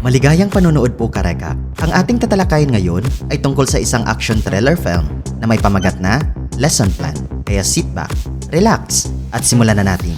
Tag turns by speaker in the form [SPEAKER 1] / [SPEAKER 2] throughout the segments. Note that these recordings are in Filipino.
[SPEAKER 1] Maligayang panonood po, Kareka. Ang ating tatalakayin ngayon ay tungkol sa isang action thriller film na may pamagat na Lesson Plan. Kaya sit back, relax, at simulan na natin.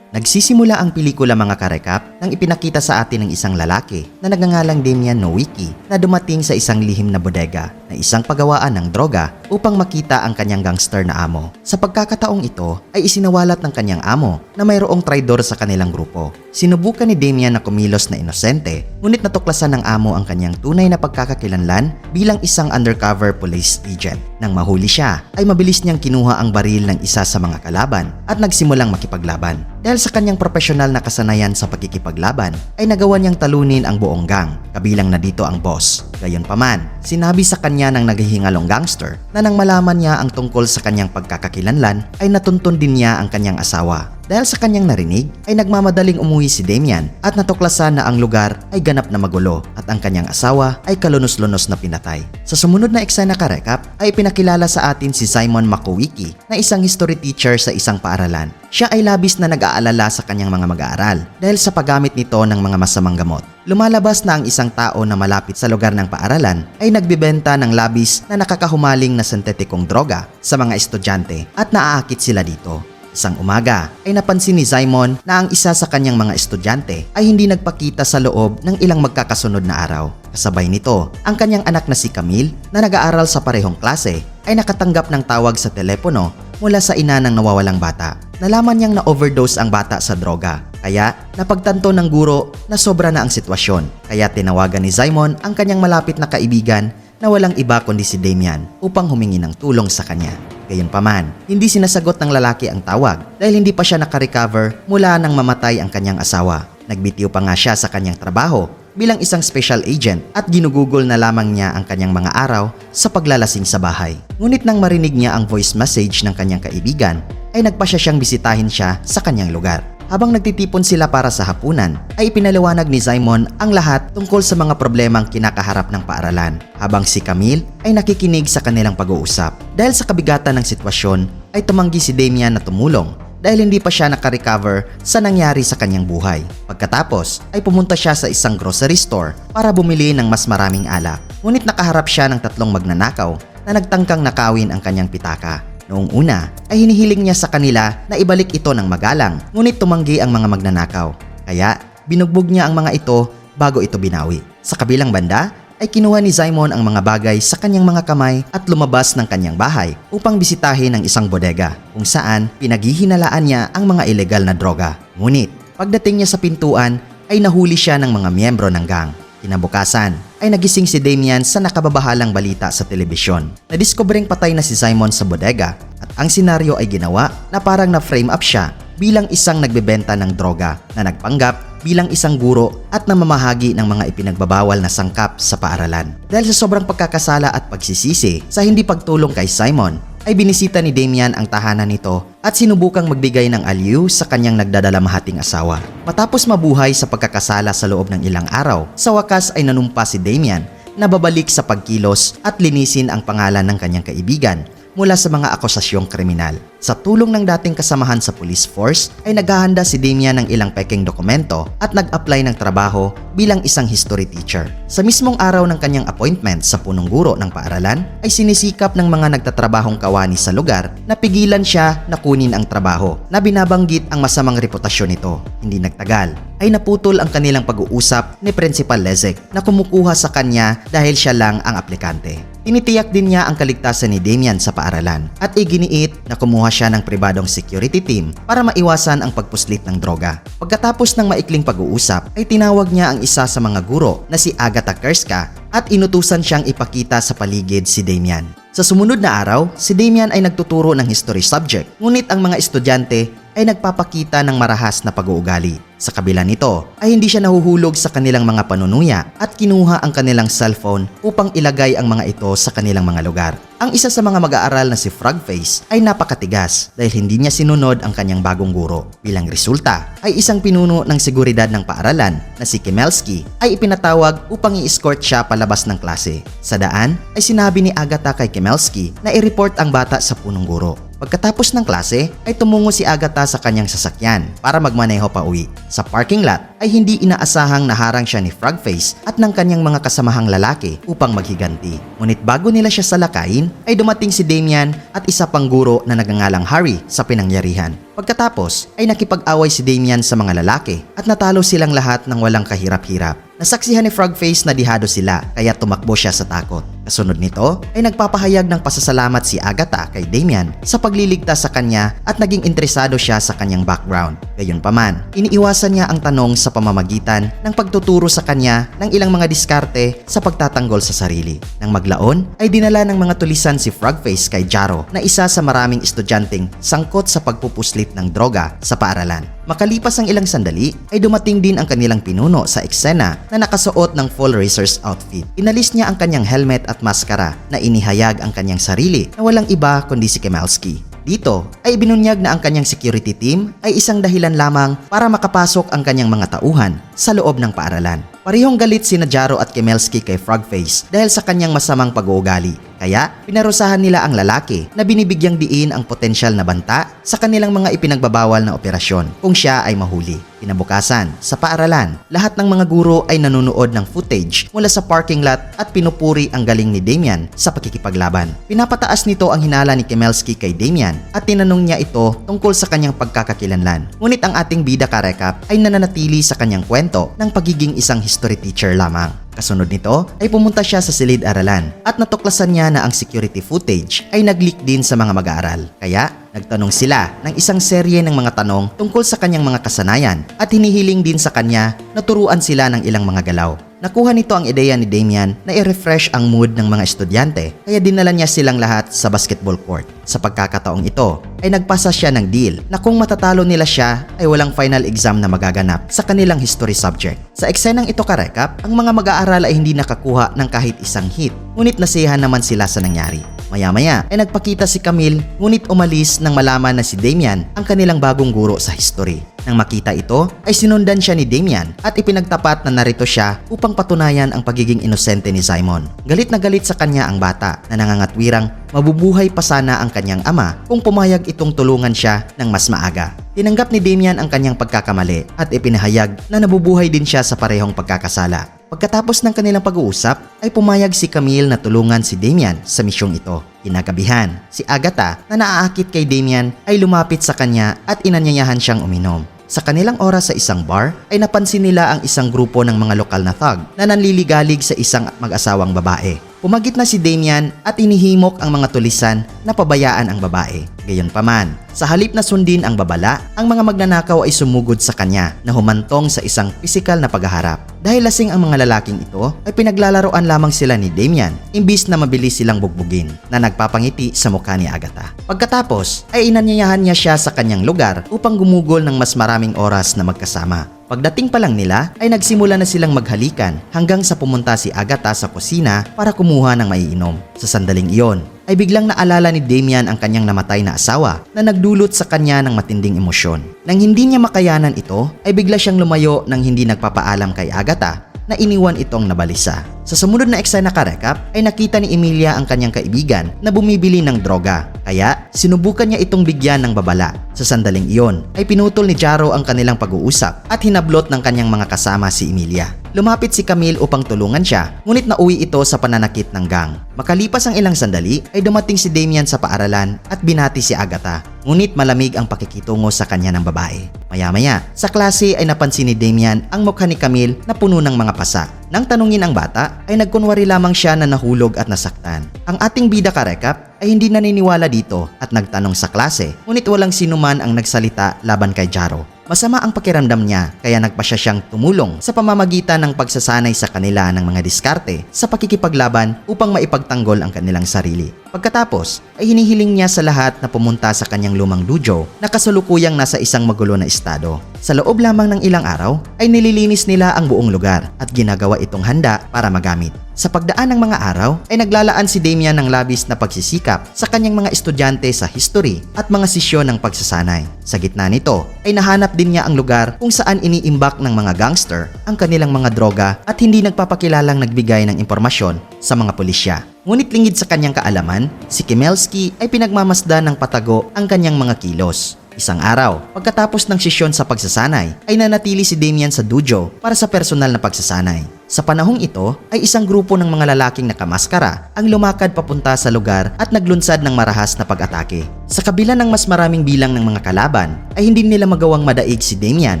[SPEAKER 1] Nagsisimula ang pelikula, mga karekap, nang ipinakita sa atin ng isang lalaki na nagngangalang Damian Nowicki na dumating sa isang lihim na bodega na isang pagawaan ng droga upang makita ang kanyang gangster na amo. Sa pagkakataong ito ay isinawalat ng kanyang amo na mayroong traidor sa kanilang grupo. Sinubukan ni Damian na kumilos na inosente, ngunit natuklasan ng amo ang kanyang tunay na pagkakakilanlan bilang isang undercover police agent. Nang mahuli siya, ay mabilis niyang kinuha ang baril ng isa sa mga kalaban at nagsimulang makipaglaban. Dahil sa kanyang profesional na kasanayan sa pagkikipaglaban, ay nagawa niyang talunin ang buong gang, kabilang na dito ang boss. Gayunpaman, sinabi sa kanya ng naghihingalong gangster na nang malaman niya ang tungkol sa kanyang pagkakakilanlan, ay natuntun din niya ang kanyang asawa. Dahil sa kanyang narinig, ay nagmamadaling umuwi si Damian at natuklasan na ang lugar ay ganap na magulo at ang kanyang asawa ay kalunos-lunos na pinatay. Sa sumunod na eksena, karekap, ay pinakilala sa atin si Simon Makowicki na isang history teacher sa isang paaralan. Siya ay labis na nag-aalala sa kanyang mga mag-aaral dahil sa paggamit nito ng mga masamang gamot. Lumalabas na ang isang tao na malapit sa lugar ng paaralan ay nagbibenta ng labis na nakakahumaling na sentetikong droga sa mga estudyante at naaakit sila dito. Isang umaga ay napansin ni Simon na ang isa sa kanyang mga estudyante ay hindi nagpakita sa loob ng ilang magkakasunod na araw. Kasabay nito, ang kanyang anak na si Camille na nag-aaral sa parehong klase ay nakatanggap ng tawag sa telepono mula sa ina ng nawawalang bata. Nalaman niyang na-overdose ang bata sa droga. Kaya napagtanto ng guro na sobra na ang sitwasyon. Kaya tinawagan ni Simon ang kanyang malapit na kaibigan na walang iba kundi si Damian upang humingi ng tulong sa kanya. Gayunpaman, hindi sinasagot ng lalaki ang tawag dahil hindi pa siya nakarecover mula nang mamatay ang kanyang asawa. Nagbitiw pa nga siya sa kanyang trabaho bilang isang special agent at ginugugol na lamang niya ang kanyang mga araw sa paglalasing sa bahay. Ngunit nang marinig niya ang voice message ng kanyang kaibigan, ay nagpasya siyang bisitahin siya sa kanyang lugar. Habang nagtitipon sila para sa hapunan, ay ipinaliwanag ni Simon ang lahat tungkol sa mga problemang kinakaharap ng paaralan, habang si Camille ay nakikinig sa kanilang pag-uusap. Dahil sa kabigatan ng sitwasyon, ay tumanggi si Damian na tumulong dahil hindi pa siya nakarecover sa nangyari sa kanyang buhay. Pagkatapos, ay pumunta siya sa isang grocery store para bumili ng mas maraming alak. Ngunit nakaharap siya ng tatlong magnanakaw na nagtangkang nakawin ang kanyang pitaka. Noong una ay hinihiling niya sa kanila na ibalik ito ng magalang, ngunit tumanggi ang mga magnanakaw. Kaya binugbog niya ang mga ito bago ito binawi. Sa kabilang banda ay kinuha ni Simon ang mga bagay sa kanyang mga kamay at lumabas ng kanyang bahay upang bisitahin ang isang bodega kung saan pinaghihinalaan niya ang mga ilegal na droga. Ngunit pagdating niya sa pintuan ay nahuli siya ng mga miyembro ng gang. Kinabukasan ay nagising si Damian sa nakababahalang balita sa telebisyon. Nadiskobring patay na si Simon sa bodega at ang senaryo ay ginawa na parang na-frame up siya bilang isang nagbebenta ng droga na nagpanggap bilang isang guro at namamahagi ng mga ipinagbabawal na sangkap sa paaralan. Dahil sa sobrang pagkakasala at pagsisisi sa hindi pagtulong kay Simon, ay binisita ni Damian ang tahanan nito at sinubukang magbigay ng aliw sa kanyang nagdadalamhating asawa. Matapos mabuhay sa pagkakasala sa loob ng ilang araw, sa wakas ay nanumpa si Damian na babalik sa pagkilos at linisin ang pangalan ng kanyang kaibigan mula sa mga akusasyong kriminal. Sa tulong ng dating kasamahan sa police force, ay naghahanda si Damian ng ilang peking dokumento at nag-apply ng trabaho bilang isang history teacher. Sa mismong araw ng kanyang appointment sa punong guro ng paaralan, ay sinisikap ng mga nagtatrabahong kawani sa lugar na pigilan siya na kunin ang trabaho na binabanggit ang masamang reputasyon nito. Hindi nagtagal, ay naputol ang kanilang pag-uusap ni Principal Lezek na kumukuha sa kanya dahil siya lang ang aplikante. Tinitiyak din niya ang kaligtasan ni Damian sa paaralan at iginiit na kumuha siya ng pribadong security team para maiwasan ang pagpuslit ng droga. Pagkatapos ng maikling pag-uusap ay tinawag niya ang isa sa mga guro na si Agatha Kerska at inutusan siyang ipakita sa paligid si Damian. Sa sumunod na araw, si Damian ay nagtuturo ng history subject, ngunit ang mga estudyante ay nagpapakita ng marahas na pag-uugali. Sa kabila nito ay hindi siya nahuhulog sa kanilang mga panunuya at kinuha ang kanilang cellphone upang ilagay ang mga ito sa kanilang mga lugar. Ang isa sa mga mag-aaral na si Frogface ay napakatigas dahil hindi niya sinunod ang kanyang bagong guro. Bilang resulta ay isang pinuno ng seguridad ng paaralan na si Kimelski ay ipinatawag upang i-escort siya palabas ng klase. Sa daan ay sinabi ni Agatha kay Kimelski na i-report ang bata sa punong guro. Pagkatapos ng klase ay tumungo si Agatha sa kanyang sasakyan para magmaneho pa uwi. Sa parking lot ay hindi inaasahang naharang siya ni Frogface at ng kanyang mga kasamahang lalaki upang maghiganti. Ngunit bago nila siya salakayin ay dumating si Damian at isa pang guro na nagngangalang Harry sa pinangyarihan. Pagkatapos ay nakipag-away si Damian sa mga lalaki at natalo silang lahat ng walang kahirap-hirap. Nasaksihan ni Frogface na dihado sila kaya tumakbo siya sa takot. Kasunod nito ay nagpapahayag ng pasasalamat si Agatha kay Damian sa pagliligtas sa kanya at naging interesado siya sa kanyang background. Gayunpaman, iniiwasan niya ang tanong sa pamamagitan ng pagtuturo sa kanya ng ilang mga diskarte sa pagtatanggol sa sarili. Nang maglaon ay dinala ng mga tulisan si Frogface kay Jaro na isa sa maraming estudyanteng sangkot sa pagpupuslit ng droga sa paaralan. Makalipas ang ilang sandali ay dumating din ang kanilang pinuno sa eksena na nakasuot ng full racer's outfit. Inalis niya ang kanyang helmet at maskara na inihayag ang kanyang sarili na walang iba kundi si Kemelski. Dito ay binunyag na ang kanyang security team ay isang dahilan lamang para makapasok ang kanyang mga tauhan sa loob ng paaralan. Parehong galit sina Jaro at Kemelski kay Frogface dahil sa kanyang masamang pag-uugali. Kaya pinarusahan nila ang lalaki na binibigyang diin ang potensyal na banta sa kanilang mga ipinagbabawal na operasyon kung siya ay mahuli. Kinabukasan, sa paaralan, lahat ng mga guro ay nanonood ng footage mula sa parking lot at pinupuri ang galing ni Damian sa pakikipaglaban. Pinapataas nito ang hinala ni Kemelski kay Damian at tinanong niya ito tungkol sa kanyang pagkakakilanlan. Ngunit ang ating bida karekap ay nananatili sa kanyang kwento ng pagiging isang history teacher lamang. Kasunod nito ay pumunta siya sa silid-aralan at natuklasan niya na ang security footage ay nag-leak din sa mga mag-aaral. Kaya nagtanong sila ng isang serye ng mga tanong tungkol sa kanyang mga kasanayan at hinihiling din sa kanya na turuan sila ng ilang mga galaw. Nakuha nito ang ideya ni Damian na i-refresh ang mood ng mga estudyante kaya dinala niya silang lahat sa basketball court. Sa pagkakataong ito ay nagpasa siya ng deal na kung matatalo nila siya ay walang final exam na magaganap sa kanilang history subject. Sa eksenang ito karekap, ang mga mag-aaral ay hindi nakakuha ng kahit isang hit, ngunit nasiyahan naman sila sa nangyari. Maya-maya ay nagpakita si Camille ngunit umalis nang malaman na si Damian ang kanilang bagong guro sa history. Nang makita ito ay sinundan siya ni Damian at ipinagtapat na narito siya upang patunayan ang pagiging inosente ni Simon. Galit na galit sa kanya ang bata na nangangatwirang mabubuhay pa sana ang kanyang ama kung pumayag itong tulungan siya ng mas maaga. Tinanggap ni Damian ang kanyang pagkakamali at ipinahayag na nabubuhay din siya sa parehong pagkakasala. Pagkatapos ng kanilang pag-uusap ay pumayag si Camille na tulungan si Damian sa misyong ito. Kinagabihan, si Agatha na naaakit kay Damian ay lumapit sa kanya at inanyayahan siyang uminom. Sa kanilang oras sa isang bar ay napansin nila ang isang grupo ng mga lokal na thug na nanliligalig sa isang mag-asawang babae. Pumagit na si Damian at inihimok ang mga tulisan na pabayaan ang babae. Gayunpaman, sa halip na sundin ang babala, ang mga magnanakaw ay sumugod sa kanya na humantong sa isang pisikal na paghaharap. Dahil lasing ang mga lalaking ito, ay pinaglalaroan lamang sila ni Damian imbis na mabilis silang bugbugin na nagpapangiti sa mukha ni Agatha. Pagkatapos ay inanyayahan niya siya sa kanyang lugar upang gumugol ng mas maraming oras na magkasama. Pagdating pa lang nila ay nagsimula na silang maghalikan hanggang sa pumunta si Agatha sa kusina para kumuha ng maiinom. Sa sandaling iyon ay biglang naalala ni Damian ang kanyang namatay na asawa na nagdulot sa kanya ng matinding emosyon. Nang hindi niya makayanan ito ay bigla siyang lumayo nang hindi nagpapaalam kay Agatha na iniwan itong nabalisa. Sa sumunod na eksena karekap ay nakita ni Emilia ang kanyang kaibigan na bumibili ng droga. Kaya sinubukan niya itong bigyan ng babala. Sa sandaling iyon ay pinutol ni Jaro ang kanilang pag-uusap at hinablot ng kanyang mga kasama si Emilia. Lumapit si Camille upang tulungan siya, ngunit nauwi ito sa pananakit ng gang. Makalipas ang ilang sandali ay dumating si Damian sa paaralan at binati si Agatha. Ngunit malamig ang pakikitungo sa kanya ng babae. Maya-maya, sa klase ay napansin ni Damian ang mukha ni Camille na puno ng mga pasa. Nang tanungin ang bata, ay nagkunwari lamang siya na nahulog at nasaktan. Ang ating bida karekap ay hindi naniniwala dito at nagtanong sa klase, ngunit walang sinuman ang nagsalita laban kay Jaro. Masama ang pakiramdam niya kaya nagpasya siyang tumulong sa pamamagitan ng pagsasanay sa kanila ng mga diskarte sa pakikipaglaban upang maipagtanggol ang kanilang sarili. Pagkatapos ay hinihiling niya sa lahat na pumunta sa kanyang lumang dojo na kasalukuyang nasa isang magulo na estado. Sa loob lamang ng ilang araw ay nililinis nila ang buong lugar at ginagawa itong handa para magamit. Sa pagdaan ng mga araw ay naglalaan si Damian ng labis na pagsisikap sa kanyang mga estudyante sa history at mga sesyon ng pagsasanay. Sa gitna nito ay nahanap din niya ang lugar kung saan iniimbak ng mga gangster ang kanilang mga droga at hindi nagpapakilalang nagbigay ng impormasyon sa mga pulisya. Ngunit lingid sa kanyang kaalaman, si Kimelski ay pinagmamasdan ng patago ang kanyang mga kilos. Isang araw, pagkatapos ng sesyon sa pagsasanay, ay nanatili si Damian sa dojo para sa personal na pagsasanay. Sa panahong ito ay isang grupo ng mga lalaking nakamaskara ang lumakad papunta sa lugar at naglunsad ng marahas na pag-atake. Sa kabila ng mas maraming bilang ng mga kalaban ay hindi nila magawang madaig si Damian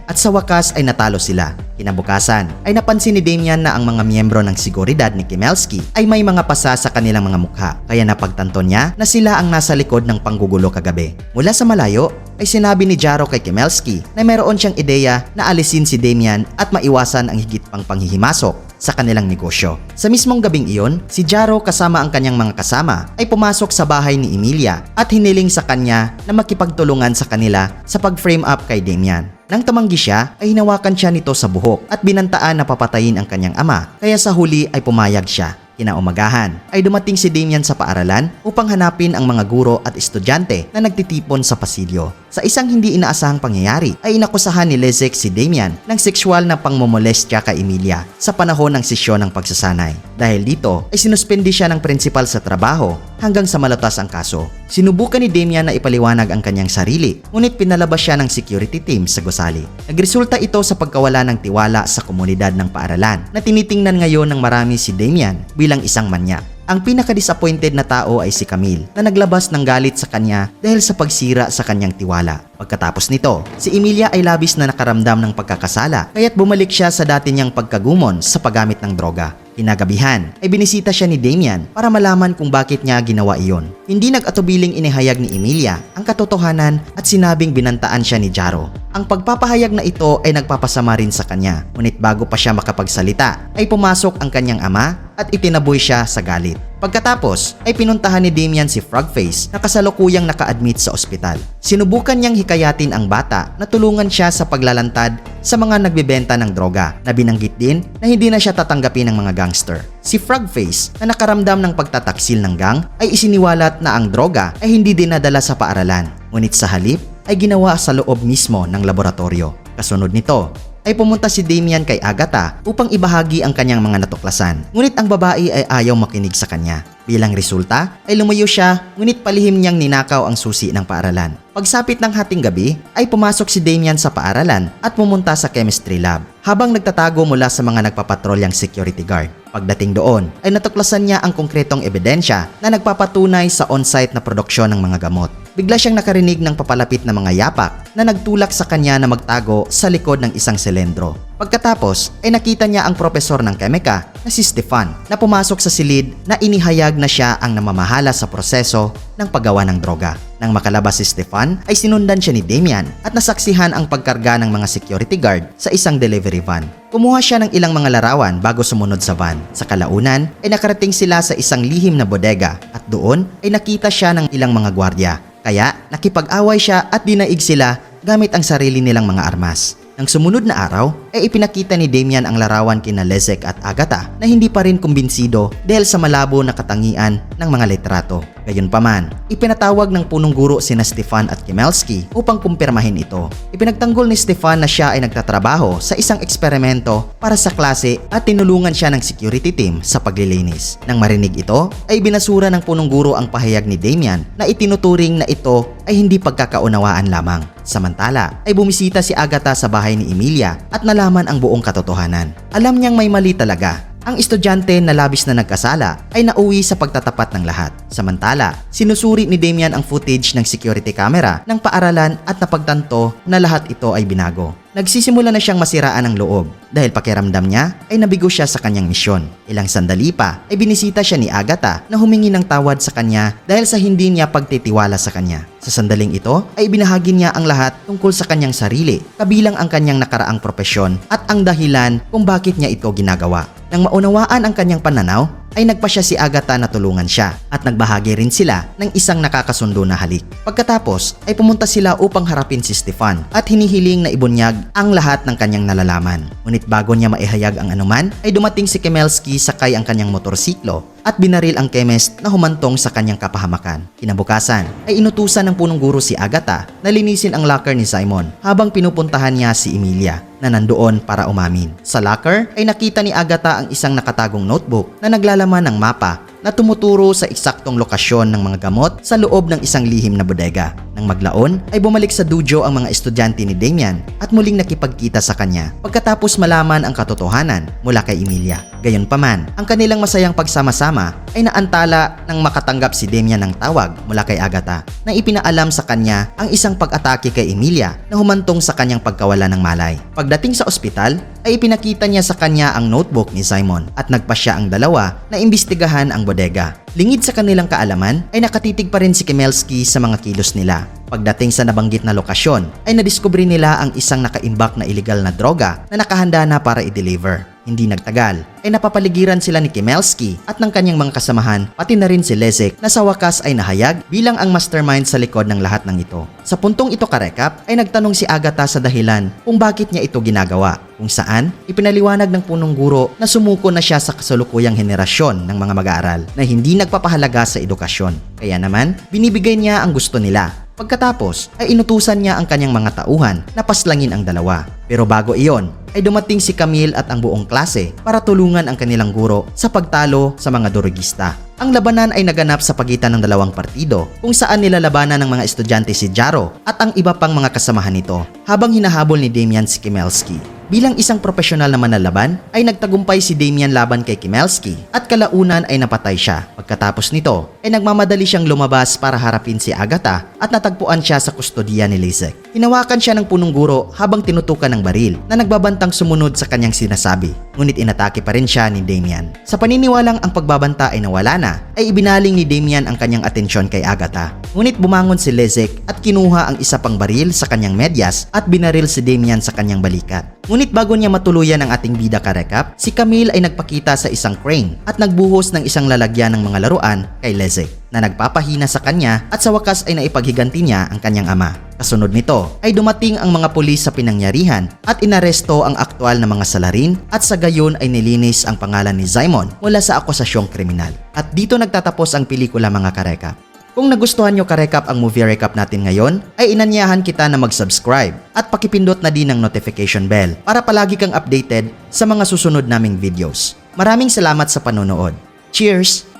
[SPEAKER 1] at sa wakas ay natalo sila. Kinabukasan ay napansin ni Damian na ang mga miyembro ng seguridad ni Kimelski ay may mga pasa sa kanilang mga mukha, kaya napagtanto niya na sila ang nasa likod ng panggugulo kagabi. Mula sa malayo ay sinabi ni Jaro kay Kimelski na mayroon siyang ideya na alisin si Damian at maiwasan ang higit pang panghihimasok sa kanilang negosyo. Sa mismong gabing iyon, si Jaro kasama ang kanyang mga kasama ay pumasok sa bahay ni Emilia at hiniling sa kanya na makipagtulungan sa kanila sa pag-frame up kay Damian. Nang tumanggi siya, ay hinawakan siya nito sa buhok at binantaan na papatayin ang kanyang ama, kaya sa huli ay pumayag siya. Kinaumagahan ay dumating si Damian sa paaralan upang hanapin ang mga guro at estudyante na nagtitipon sa pasilyo. Sa isang hindi inaasahang pangyayari ay inakusahan ni Leszek si Damian ng sexual na pangmomolestya kay Emilia sa panahon ng sesyon ng pagsasanay. Dahil dito ay sinuspindi siya ng principal sa trabaho hanggang sa malutas ang kaso. Sinubukan ni Damian na ipaliwanag ang kanyang sarili, ngunit pinalabas siya ng security team sa gusali. Nagresulta ito sa pagkawala ng tiwala sa komunidad ng paaralan na tinitingnan ngayon ng marami si Damian bilang isang manyak. Ang pinaka-disappointed na tao ay si Camille na naglabas ng galit sa kanya dahil sa pagsira sa kanyang tiwala. Pagkatapos nito, si Emilia ay labis na nakaramdam ng pagkakasala kaya't bumalik siya sa dati niyang pagkagumon sa paggamit ng droga. Kinagabihan ay binisita siya ni Damian para malaman kung bakit niya ginawa iyon. Hindi nag-atubiling inihayag ni Emilia ang katotohanan at sinabing binantaan siya ni Jaro. Ang pagpapahayag na ito ay nagpapasama rin sa kanya, ngunit bago pa siya makapagsalita ay pumasok ang kanyang ama at itinaboy siya sa galit. Pagkatapos ay pinuntahan ni Damian si Frogface na kasalukuyang naka-admit sa ospital. Sinubukan niyang hikayatin ang bata na tulungan siya sa paglalantad sa mga nagbebenta ng droga na binanggit din na hindi na siya tatanggapin ng mga gangster. Si Frogface na nakaramdam ng pagtataksil ng gang ay isiniwalat na ang droga ay hindi dinadala sa paaralan, ngunit sa halip ay ginawa sa loob mismo ng laboratorio. Kasunod nito ay pumunta si Damian kay Agatha upang ibahagi ang kanyang mga natuklasan. Ngunit ang babae ay ayaw makinig sa kanya. Bilang resulta ay lumayo siya, ngunit palihim niyang ninakaw ang susi ng paaralan. Pagsapit ng hating gabi ay pumasok si Damian sa paaralan at pumunta sa chemistry lab habang nagtatago mula sa mga nagpapatrolyang security guard. Pagdating doon ay natuklasan niya ang konkretong ebidensya na nagpapatunay sa on-site na produksyon ng mga gamot. Bigla siyang nakarinig ng papalapit na mga yapak na nagtulak sa kanya na magtago sa likod ng isang selendro. Pagkatapos ay nakita niya ang propesor ng kemika na si Stefan na pumasok sa silid na inihayag na siya ang namamahala sa proseso ng paggawa ng droga. Nang makalabas si Stefan ay sinundan siya ni Damian at nasaksihan ang pagkarga ng mga security guard sa isang delivery van. Kumuha siya ng ilang mga larawan bago sumunod sa van. Sa kalaunan ay nakarating sila sa isang lihim na bodega at doon ay nakita siya ng ilang mga gwardya. Kaya nakipag-away siya at dinaig sila gamit ang sarili nilang mga armas. Nang sumunod na araw, ay ipinakita ni Damian ang larawan kina Leszek at Agatha na hindi pa rin kumbinsido dahil sa malabo na katangian ng mga litrato. Gayunpaman, ipinatawag ng punong guro sina Stefan at Kimelski upang kumpirmahin ito. Ipinagtanggol ni Stefan na siya ay nagtatrabaho sa isang eksperimento para sa klase at tinulungan siya ng security team sa paglilinis. Nang marinig ito, ay binasura ng punong guro ang pahayag ni Damian na itinuturing na ito ay hindi pagkakaunawaan lamang. Samantala, ay bumisita si Agatha sa bahay ni Emilia at nalaman ang buong katotohanan. Alam niyang may mali talaga. Ang estudyante na labis na nagkasala ay nauwi sa pagtatapat ng lahat. Samantala, sinusuri ni Damian ang footage ng security camera ng paaralan at napagtanto na lahat ito ay binago. Nagsisimula na siyang masiraan ang loob dahil pakiramdam niya ay nabigo siya sa kanyang misyon. Ilang sandali pa ay binisita siya ni Agatha na humingi ng tawad sa kanya dahil sa hindi niya pagtitiwala sa kanya. Sa sandaling ito ay binahagi niya ang lahat tungkol sa kanyang sarili, kabilang ang kanyang nakaraang propesyon at ang dahilan kung bakit niya ito ginagawa. Nang maunawaan ang kanyang pananaw, ay nagpasya si Agatha na tulungan siya at nagbahagi rin sila ng isang nakakasundo na halik. Pagkatapos ay pumunta sila upang harapin si Stefan at hinihiling na ibunyag ang lahat ng kanyang nalalaman. Ngunit bago niya maihayag ang anuman ay dumating si Kimelski sakay ang kanyang motorsiklo at binaril ang chemist na humantong sa kanyang kapahamakan. Kinabukasan ay inutusan ng punong guro si Agatha na linisin ang locker ni Simon habang pinupuntahan niya si Emilia na nandoon para umamin. Sa locker ay nakita ni Agatha ang isang nakatagong notebook na naglalaman ng mapa na tumuturo sa eksaktong lokasyon ng mga gamot sa loob ng isang lihim na bodega. Nang maglaon ay bumalik sa dojo ang mga estudyante ni Damian at muling nakipagkita sa kanya pagkatapos malaman ang katotohanan mula kay Emilia. Gayunpaman, ang kanilang masayang pagsama-sama ay naantala nang makatanggap si Damian ng tawag mula kay Agatha na ipinaalam sa kanya ang isang pag-atake kay Emilia na humantong sa kanyang pagkawala ng malay. Pagdating sa ospital ay ipinakita niya sa kanya ang notebook ni Simon at nagpasya ang dalawa na imbestigahan ang bodega. Lingid sa kanilang kaalaman ay nakatitig pa rin si Kimelski sa mga kilos nila. Pagdating sa nabanggit na lokasyon ay nadiskubre nila ang isang nakaimbak na illegal na droga na nakahanda na para i-deliver. Hindi nagtagal ay napapaligiran sila ni Kimelski at ng kanyang mga kasamahan pati na rin si Leszek na sa wakas ay nahayag bilang ang mastermind sa likod ng lahat ng ito. Sa puntong ito karekap ay nagtanong si Agatha sa dahilan kung bakit niya ito ginagawa, kung saan ipinaliwanag ng punong guro na sumuko na siya sa kasalukuyang henerasyon ng mga mag-aaral na hindi nagpapahalaga sa edukasyon. Kaya naman binibigay niya ang gusto nila. Pagkatapos ay inutusan niya ang kanyang mga tauhan na paslangin ang dalawa. Pero bago iyon ay dumating si Camille at ang buong klase para tulungan ang kanilang guro sa pagtalo sa mga durugista. Ang labanan ay naganap sa pagitan ng dalawang partido kung saan nilalabanan ng mga estudyante si Jaro at ang iba pang mga kasamahan nito habang hinahabol ni Damian si Kimelski. Bilang isang profesional na manlalaban ay nagtagumpay si Damian laban kay Kimelski at kalaunan ay napatay siya. Pagkatapos nito ay nagmamadali siyang lumabas para harapin si Agatha at natagpuan siya sa kustodiya ni Leszek. Hinawakan siya ng punong guro habang tinutukan ng baril na nagbabantang sumunod sa kanyang sinasabi. Ngunit inatake pa rin siya ni Damian. Sa paniniwalang ang pagbabanta ay nawala na, ay ibinaling ni Damian ang kanyang atensyon kay Agatha. Ngunit bumangon si Leszek at kinuha ang isa pang baril sa kanyang medyas at binaril si Damian sa kanyang balikat. Ngunit bago niya matuluyan ang ating bida karekap, si Camille ay nagpakita sa isang crane at nagbuhos ng isang lalagyan ng mga laruan kay Leszek na nagpapahina sa kanya at sa wakas ay naipaghiganti niya ang kanyang ama. Kasunod nito ay dumating ang mga pulis sa pinangyarihan at inaresto ang aktwal na mga salarin at sa gayon ay nilinis ang pangalan ni Simon mula sa akusasyong kriminal. At dito nagtatapos ang pelikula mga karekap. Kung nagustuhan nyo karekap ang movie recap natin ngayon, ay inanyahan kita na mag-subscribe at pakipindot na din ang notification bell para palagi kang updated sa mga susunod naming videos. Maraming salamat sa panonood. Cheers!